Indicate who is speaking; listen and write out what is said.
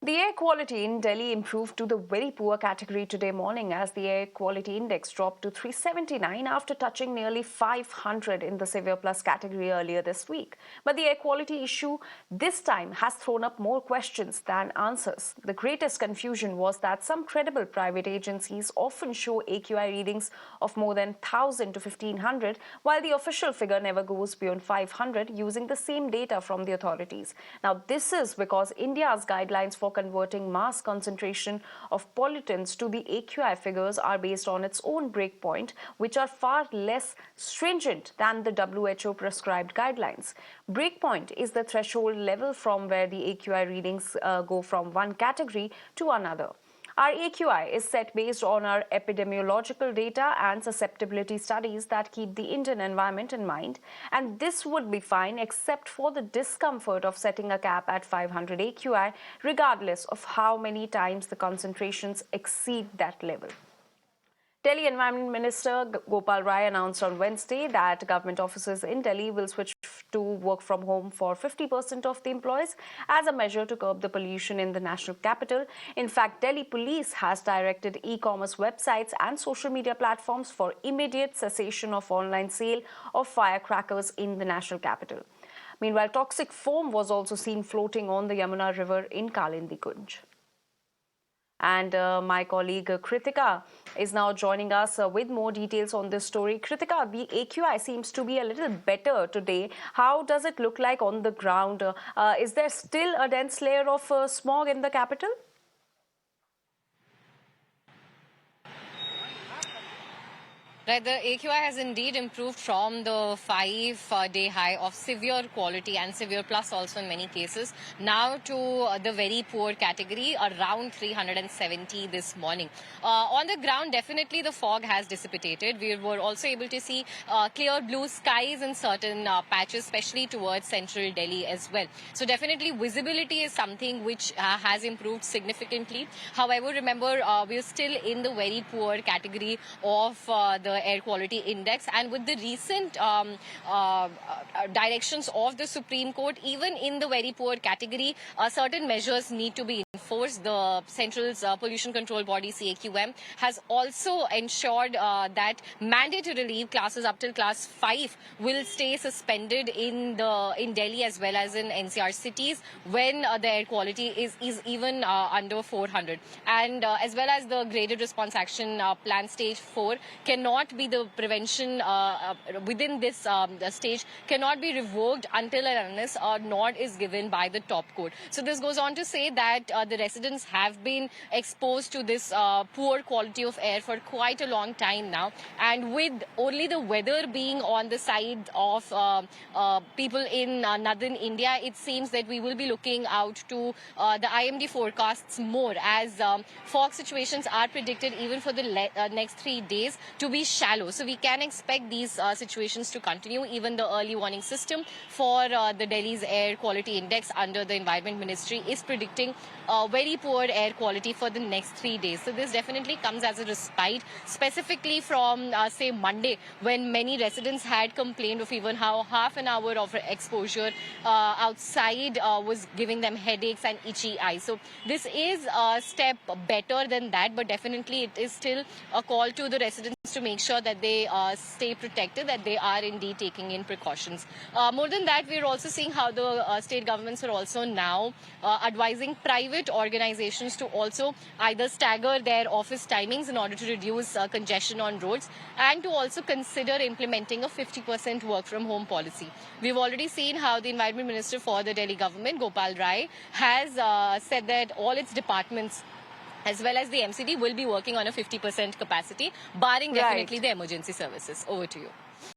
Speaker 1: The air quality in Delhi improved to the very poor category today morning as the air quality index dropped to 379 after touching nearly 500 in the severe plus category earlier this week. But the air quality issue this time has thrown up more questions than answers. The greatest confusion was that some credible private agencies often show AQI readings of more than 1,000 to 1,500, while the official figure never goes beyond 500 using the same data from the authorities. Now, this is because India's guidelines for converting mass concentration of pollutants to the AQI figures are based on its own breakpoint, which are far less stringent than the WHO prescribed guidelines. Breakpoint is the threshold level from where the AQI readings go from one category to another. Our AQI is set based on our epidemiological data and susceptibility studies that keep the Indian environment in mind, and this would be fine except for the discomfort of setting a cap at 500 AQI, regardless of how many times the concentrations exceed that level. Delhi Environment Minister Gopal Rai announced on Wednesday that government offices in Delhi will switch to work from home for 50% of the employees as a measure to curb the pollution in the national capital. In fact, Delhi police has directed e-commerce websites and social media platforms for immediate cessation of online sale of firecrackers in the national capital. Meanwhile, toxic foam was also seen floating on the Yamuna River in Kalindi Kunj. And my colleague Kritika is now joining us with more details on this story. Kritika, the AQI seems to be a little better today. How does it look like on the ground? Is there still a dense layer of smog in the capital?
Speaker 2: Right, the AQI has indeed improved from the 5-day high of severe quality and severe plus also in many cases, now to the very poor category, around 370 this morning. On the ground, definitely the fog has dissipated. We were also able to see clear blue skies in certain patches, especially towards central Delhi as well. So definitely visibility is something which has improved significantly. However, remember, we are still in the very poor category of the air quality index, and with the recent directions of the Supreme Court, even in the very poor category, certain measures need to be enforced. The Central's pollution control body CAQM has also ensured that mandatorily classes up till class 5 will stay suspended in Delhi as well as in NCR cities when the air quality is even under 400, and as well as the graded response action plan stage 4 cannot be the prevention within this stage cannot be revoked until and unless a nod is given by the top court. So this goes on to say that the residents have been exposed to this poor quality of air for quite a long time now, and with only the weather being on the side of people in northern India, it seems that we will be looking out to the IMD forecasts more, as fog situations are predicted even for the next 3 days to be shallow. So we can expect these situations to continue. Even the early warning system for the Delhi's air quality index under the Environment Ministry is predicting very poor air quality for the next 3 days. So this definitely comes as a respite, specifically from, say, Monday, when many residents had complained of even how half an hour of exposure outside was giving them headaches and itchy eyes. So this is a step better than that, but definitely it is still a call to the residents to make sure that they stay protected, that they are indeed taking in precautions. More than that, we're also seeing how the state governments are also now advising private organizations to also either stagger their office timings in order to reduce congestion on roads, and to also consider implementing a 50% work from home policy. We've already seen how the Environment Minister for the Delhi government, Gopal Rai, has said that all its departments as well as the MCD will be working on a 50% capacity, barring definitely the emergency services. Over to you.